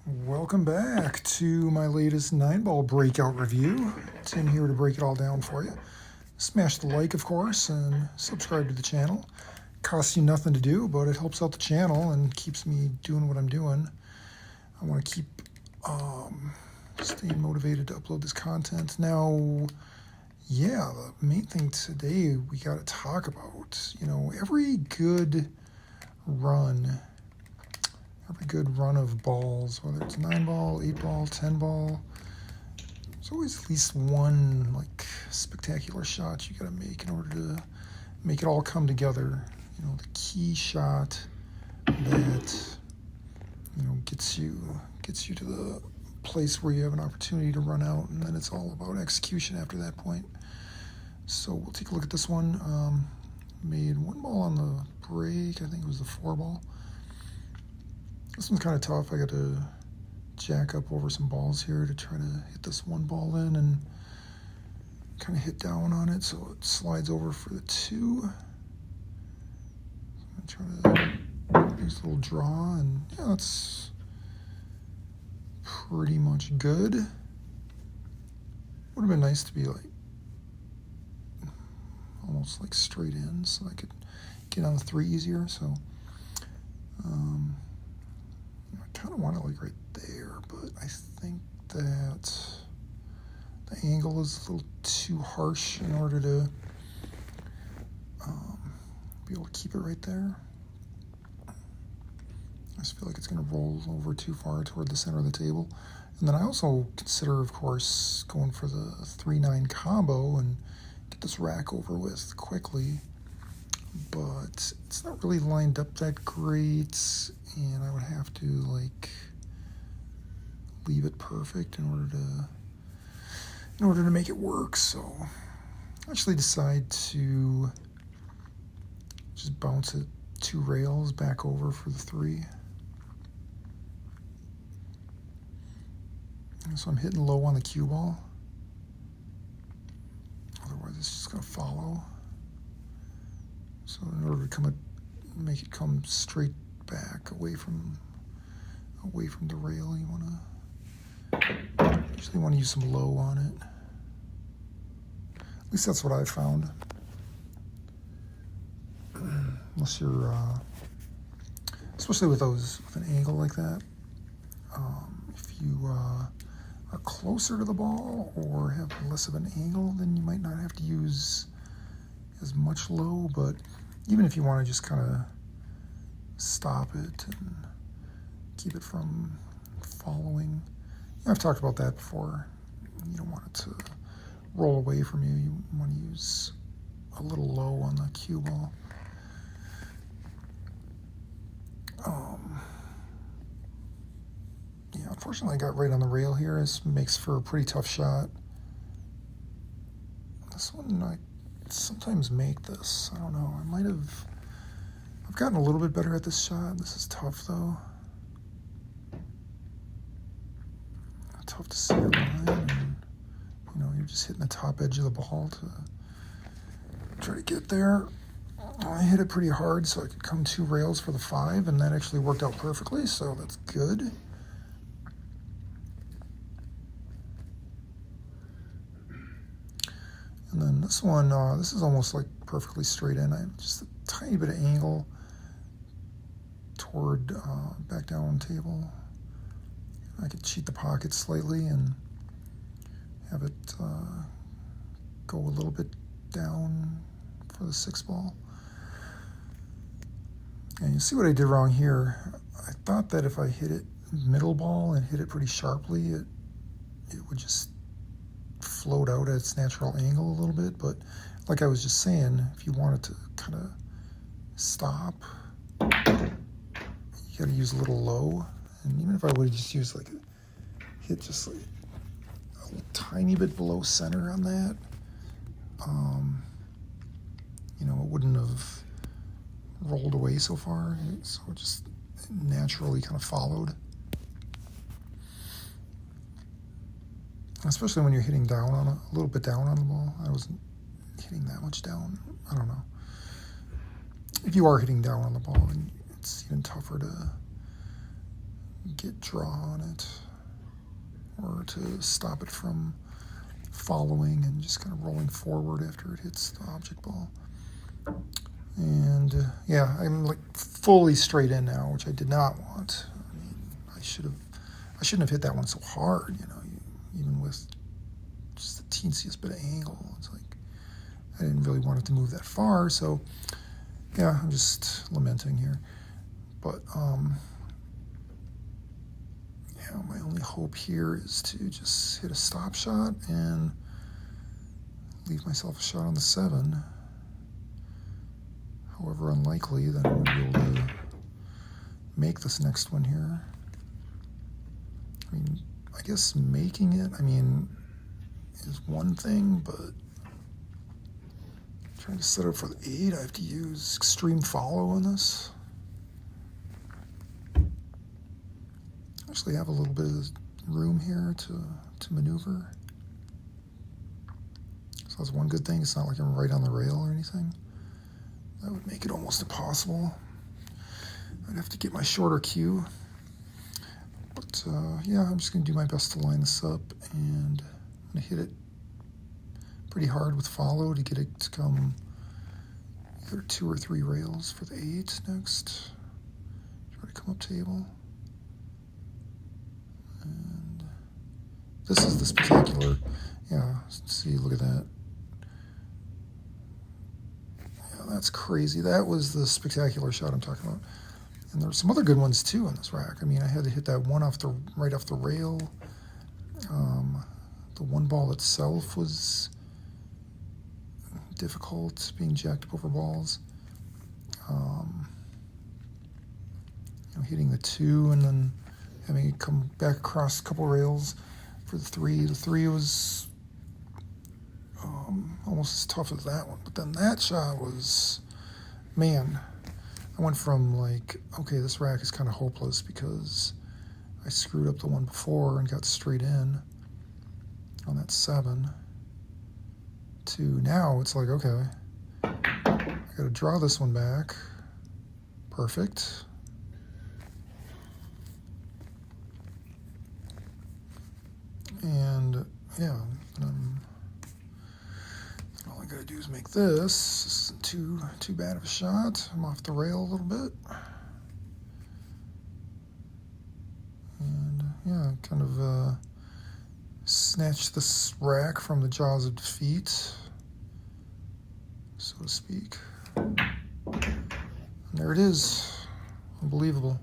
Welcome back to my latest 9-ball breakout review. Tim here to break it all down for you. Smash the like, of course, and subscribe to the channel. Costs you nothing to do, but it helps out the channel and keeps me doing what I'm doing. I want to keep staying motivated to upload this content. Now, yeah, the main thing today we got to talk about, every good run of balls, whether it's 9-ball, 8-ball, 10-ball, there's always at least one spectacular shot you got to make in order to make it all come together. The key shot that gets you to the place where you have an opportunity to run out, and then it's all about execution after that point. So we'll take a look at this one. Made one ball on the break. I think it was the 4-ball. This one's kind of tough. I got to jack up over some balls here to try to hit this one ball in and kind of hit down on it so it slides over for the 2. I'm trying to use a little draw, and yeah, that's pretty much good. Would have been nice to be almost straight in so I could get on the 3 easier. So I kind of want it right there, but I think that the angle is a little too harsh in order to be able to keep it right there. I just feel like it's going to roll over too far toward the center of the table. And then I also consider, of course, going for the 3-9 combo and get this rack over with quickly. But it's not really lined up that great, and I would have to leave it perfect in order to make it work. So I actually decide to just bounce it 2 rails back over for the 3. And so I'm hitting low on the cue ball. Otherwise it's just going to follow. So in order to make it come straight back away from the rail, you usually want to use some low on it. At least that's what I've found. Unless you're, especially with an angle like that, if you are closer to the ball or have less of an angle, then you might not have to use as much low. But even if you want to just kind of stop it and keep it from following, I've talked about that before. You don't want it to roll away from you. You want to use a little low on the cue ball. Yeah, unfortunately I got right on the rail here. This makes for a pretty tough shot. This one, I sometimes make this. I don't know. I've gotten a little bit better at this shot. This is tough though. Tough to see your line, and you're just hitting the top edge of the ball to try to get there. I hit it pretty hard so I could come 2 rails for the 5, and that actually worked out perfectly, so that's good. And then this one, this is almost perfectly straight in. I have just a tiny bit of angle toward back down table. I could cheat the pocket slightly and have it go a little bit down for the 6-ball. And you see what I did wrong here. I thought that if I hit it middle ball and hit it pretty sharply, it would just float out at its natural angle a little bit. But like I was just saying, if you wanted to kind of stop, you got to use a little low. And even if I would have just used hit just a tiny bit below center on that, it wouldn't have rolled away so far. So it just naturally kind of followed. Especially when you're hitting down on a little bit down on the ball. I wasn't hitting that much down. I don't know. If you are hitting down on the ball, then it's even tougher to get draw on it, or to stop it from following and just kind of rolling forward after it hits the object ball. And yeah, I'm like fully straight in now, which I did not want. I mean, I shouldn't have hit that one so hard, you know, even with just the teensiest bit of angle. It's like I didn't really want it to move that far, so yeah, I'm just lamenting here. But yeah, my only hope here is to just hit a stop shot and leave myself a shot on the 7. However unlikely that I'm going to be able to make this next one here. I mean, I guess making it, I mean, is one thing, but trying to set up for the 8, I have to use extreme follow on this. I actually have a little bit of room here to maneuver. So that's one good thing. It's not like I'm right on the rail or anything. That would make it almost impossible. I'd have to get my shorter cue. But yeah, I'm just going to do my best to line this up, and I'm going to hit it pretty hard with follow to get it to come either 2 or 3 rails for the 8 next. Try to come up table. And this is the spectacular. Yeah, see, look at that. That's crazy. That was the spectacular shot I'm talking about. And there were some other good ones too on this rack. I mean, I had to hit that one right off the rail. The one ball itself was difficult, being jacked up over balls. You know, hitting the 2 and then having it come back across a couple rails for the 3. The 3 was almost as tough as that one. But then that shot was, man, I went from like, okay, this rack is kind of hopeless because I screwed up the one before and got straight in on that 7, to now it's like, okay, I got to draw this one back. Perfect. And yeah, all I got to do is make this. This isn't too bad of a shot. I'm off the rail a little bit. And yeah, kind of snatch this rack from the jaws of defeat, so to speak. And there it is. Unbelievable.